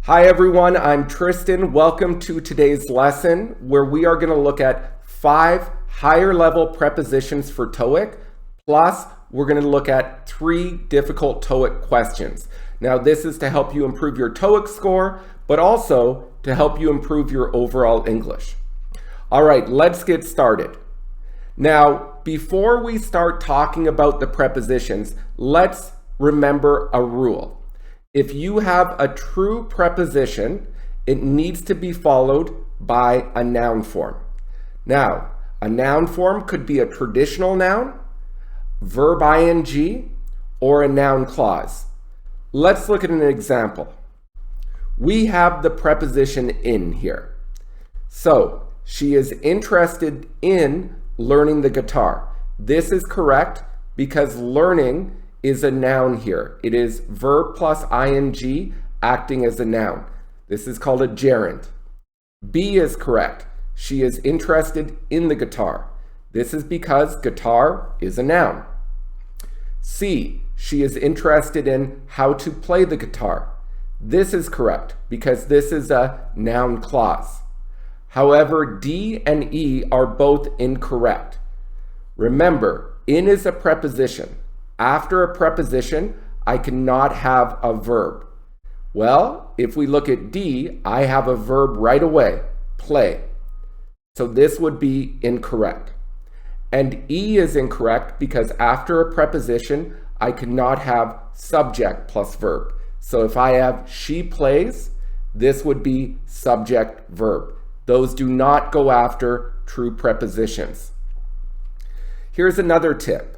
Hi everyone, I'm Tristan. Welcome to today's lesson where we are going to look at 5 higher level prepositions for TOEIC, plus we're going to look at 3 difficult TOEIC questions. Now this is to help you improve your TOEIC score, but also to help you improve your overall English. All right, let's get started. Now, before we start talking about the prepositions, let's remember a rule. If you have a true preposition, it needs to be followed by a noun form. Now, a noun form could be a traditional noun, verb ing, or a noun clause. Let's look at an example. We have the preposition in here. So, she is interested in learning the guitar. This is correct because learning is a noun here. It is verb plus ing acting as a noun. This is called a gerund. B is correct. She is interested in the guitar. This is because guitar is a noun. C, she is interested in how to play the guitar. This is correct because this is a noun clause. However, D and E are both incorrect. Remember, in is a preposition. After a preposition, I cannot have a verb. Well, if we look at D, I have a verb right away, play. So this would be incorrect. And E is incorrect because after a preposition, I cannot have subject plus verb. So if I have she plays, this would be subject verb. Those do not go after true prepositions. Here's another tip.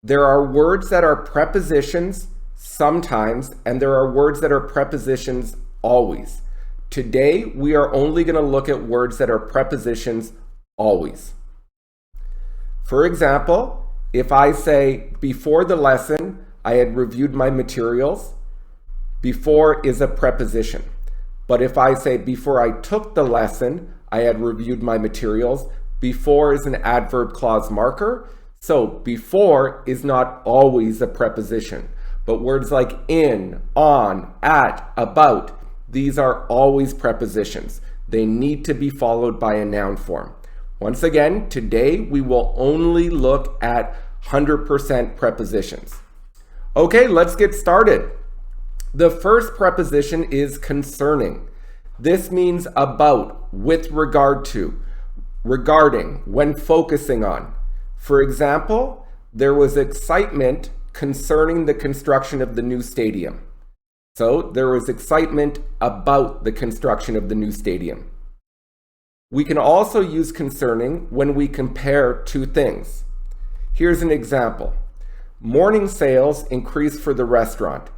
There are words that are prepositions sometimes, and there are words that are prepositions always. Today, we are only going to look at words that are prepositions always. For example, if I say, before the lesson, I had reviewed my materials, before is a preposition. But if I say, before I took the lesson, I had reviewed my materials, before is an adverb clause marker. So before is not always a preposition, but words like in, on, at, about, these are always prepositions. They need to be followed by a noun form. Once again, today we will only look at 100% prepositions. Okay, let's get started. The first preposition is concerning. This means about, with regard to, regarding, when focusing on. For example, there was excitement concerning the construction of the new stadium. So there was excitement about the construction of the new stadium. We can also use concerning when we compare two things. Here's an example. Morning sales increased for the restaurant.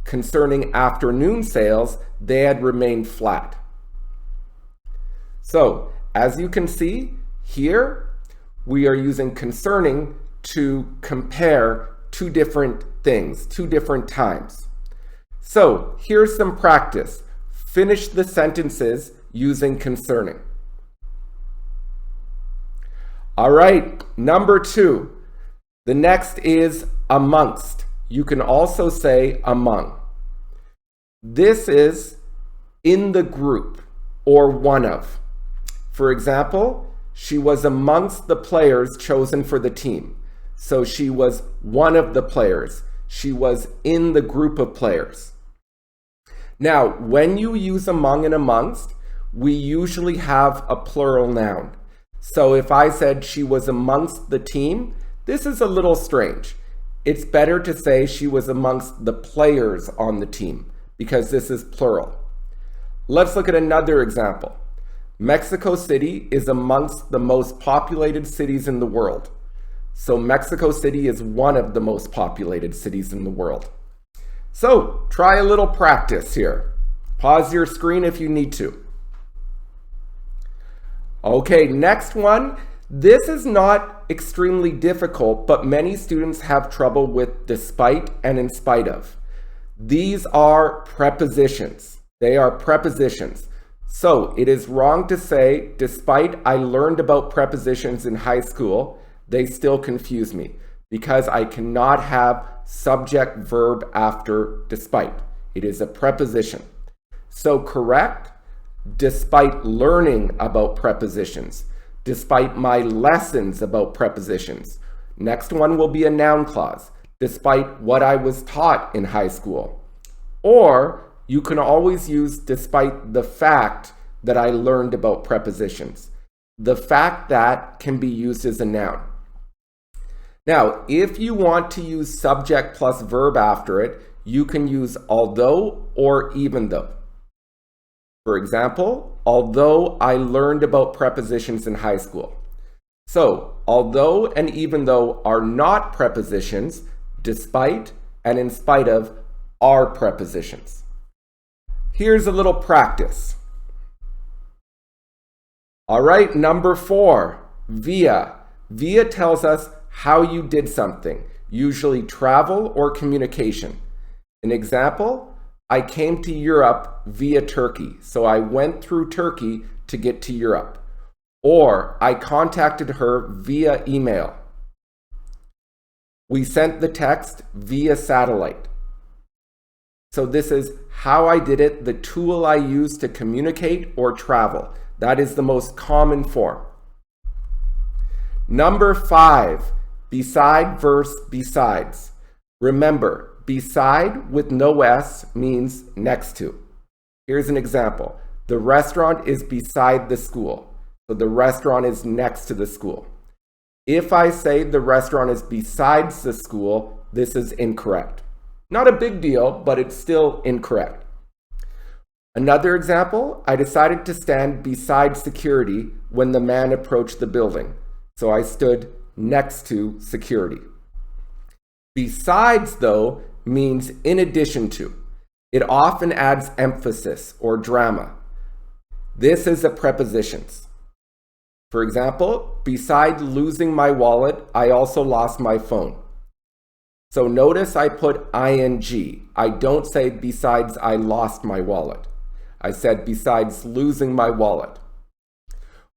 Concerning afternoon sales, they had remained flat. So, as you can see here, we are using concerning to compare two different things, two different times. So here's some practice. Finish the sentences using concerning. All right, number 2. The next is amongst. You can also say among. This is in the group or one of. For example, she was amongst the players chosen for the team. So she was one of the players. She was in the group of players. Now, when you use among and amongst, we usually have a plural noun. So if I said she was amongst the team, this is a little strange. It's better to say she was amongst the players on the team because this is plural. Let's look at another example. Mexico City is amongst the most populated cities in the world. So Mexico City is one of the most populated cities in the world. So try a little practice here. Pause your screen if you need to. Okay, next one. This is not extremely difficult, but many students have trouble with despite and in spite of. These are prepositions. They are prepositions. So it is wrong to say, despite I learned about prepositions in high school, they still confuse me because I cannot have subject verb after despite. It is a preposition. So correct, despite learning about prepositions, despite my lessons about prepositions. Next one will be a noun clause, despite what I was taught in high school. Or you can always use despite the fact that I learned about prepositions. The fact that can be used as a noun. Now, if you want to use subject plus verb after it, you can use although or even though. For example, although I learned about prepositions in high school. So, although and even though are not prepositions, despite and in spite of are prepositions. Here's a little practice. All right, number 4, via. Via tells us how you did something, usually travel or communication. An example, I came to Europe via Turkey, so I went through Turkey to get to Europe. Or I contacted her via email. We sent the text via satellite. So this is how I did it, the tool I used to communicate or travel. That is the most common form. Number 5, beside versus besides. Remember, beside with no S means next to. Here's an example. The restaurant is beside the school. So the restaurant is next to the school. If I say the restaurant is besides the school, this is incorrect. Not a big deal, but it's still incorrect. Another example, I decided to stand beside security when the man approached the building. So I stood next to security. Besides, though, means in addition to. It often adds emphasis or drama. This is a preposition. For example, beside losing my wallet, I also lost my phone. So notice I put ing. I don't say besides I lost my wallet. I said besides losing my wallet.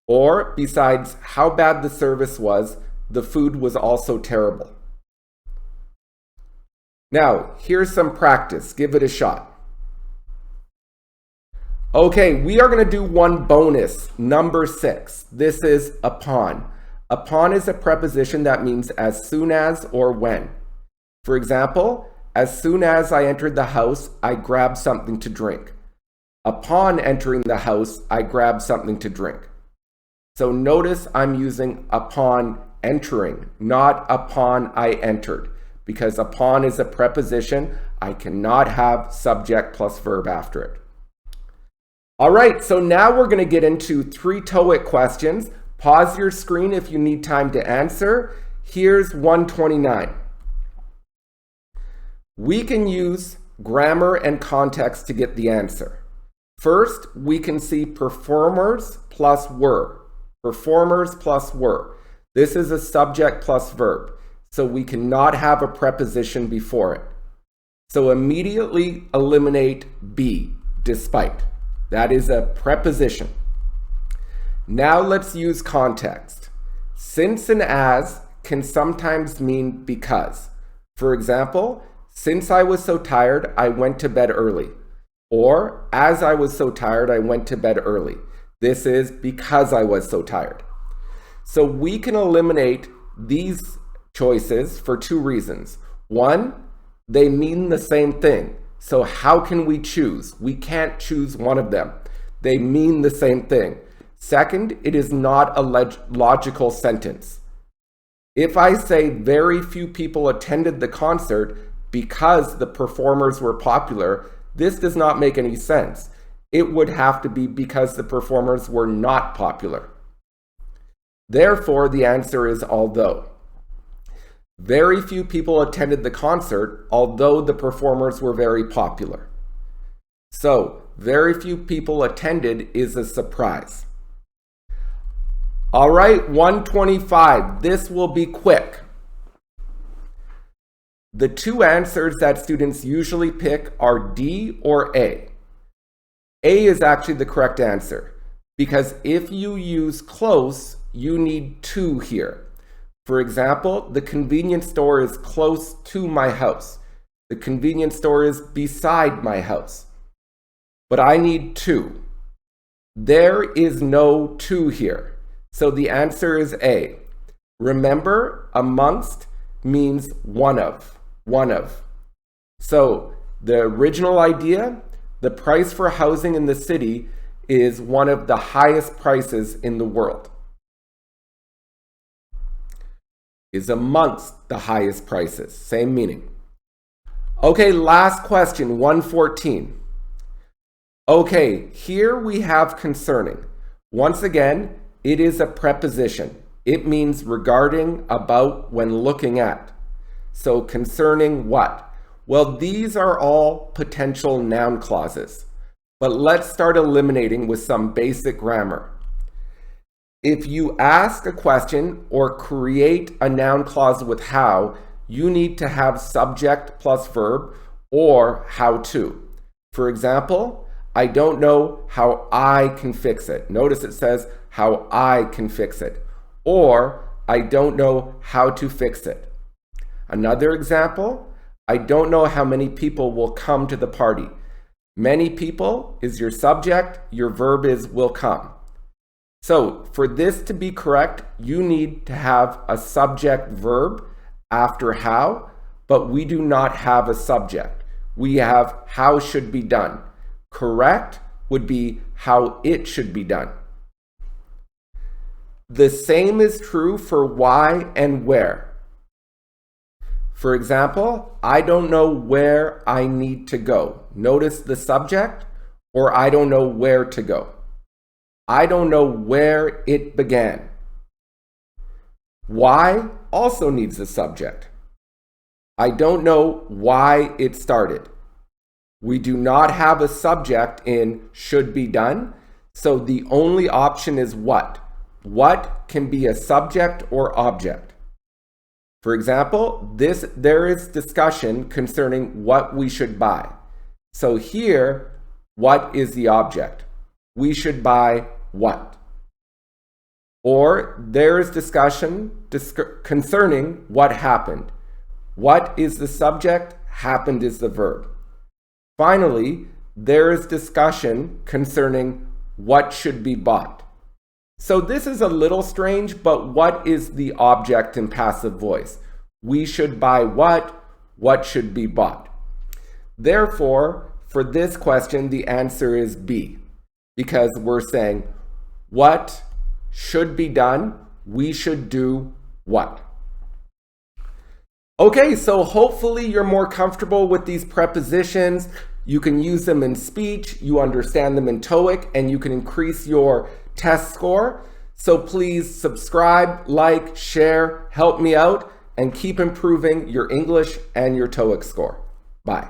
Or besides how bad the service was, the food was also terrible. Now, here's some practice. Give it a shot. Okay, we are going to do one bonus, number 6. This is upon. Upon is a preposition that means as soon as or when. For example, as soon as I entered the house, I grabbed something to drink. Upon entering the house, I grabbed something to drink. So notice I'm using upon entering, not upon I entered, because upon is a preposition. I cannot have subject plus verb after it. All right, so now we're going to get into 3 TOEIC questions. Pause your screen if you need time to answer. Here's 129. We can use grammar and context to get the answer. First, we can see performers plus were. Performers plus were. This is a subject plus verb, so we cannot have a preposition before it. So immediately eliminate be, despite. That is a preposition. Now let's use context. Since and as can sometimes mean because. For example, since I was so tired, I went to bed early. Or, as I was so tired, I went to bed early. This is because I was so tired. So we can eliminate these choices for 2 reasons. 1, they mean the same thing. So how can we choose? We can't choose one of them. They mean the same thing. Second, it is not a logical sentence. If I say very few people attended the concert because the performers were popular, this does not make any sense. It would have to be because the performers were not popular. Therefore, the answer is although. Very few people attended the concert, although the performers were very popular. So, very few people attended is a surprise. All right, 125. This will be quick. The 2 answers that students usually pick are D or A. A is actually the correct answer, because if you use close, you need to here. For example, the convenience store is close to my house. The convenience store is beside my house. but I need two. There is no two here. So the answer is A. Remember, amongst means one of. So the original idea, the price for housing in the city is one of the highest prices in the world. Is amongst the highest prices. Same meaning. Okay, last question, 114. Okay, here we have concerning. Once again, it is a preposition. It means regarding, about, when looking at. So concerning what? Well, these are all potential noun clauses. But let's start eliminating with some basic grammar. If you ask a question or create a noun clause with how, you need to have subject plus verb or how to. For example, I don't know how I can fix it. Notice it says how I can fix it. Or I don't know how to fix it. Another example, I don't know how many people will come to the party. Many people is your subject, your verb is will come. So for this to be correct, you need to have a subject verb after how, but we do not have a subject. We have how should be done. Correct would be how it should be done. The same is true for why and where. For example, I don't know where I need to go. Notice the subject, or I don't know where to go. I don't know where it began. Why also needs a subject. I don't know why it started. We do not have a subject in should be done, so the only option is what. What can be a subject or object. For example, there is discussion concerning what we should buy. So here, what is the object? We should buy what? Or there is discussion concerning what happened. What is the subject? Happened is the verb. Finally, there is discussion concerning what should be bought. So this is a little strange, but what is the object in passive voice? We should buy what? What should be bought? Therefore, for this question, the answer is B, because we're saying what should be done, we should do what? Okay, so hopefully you're more comfortable with these prepositions. You can use them in speech, you understand them in TOEIC, and you can increase your test score. So please subscribe, like, share, help me out, and keep improving your English and your TOEIC score. Bye.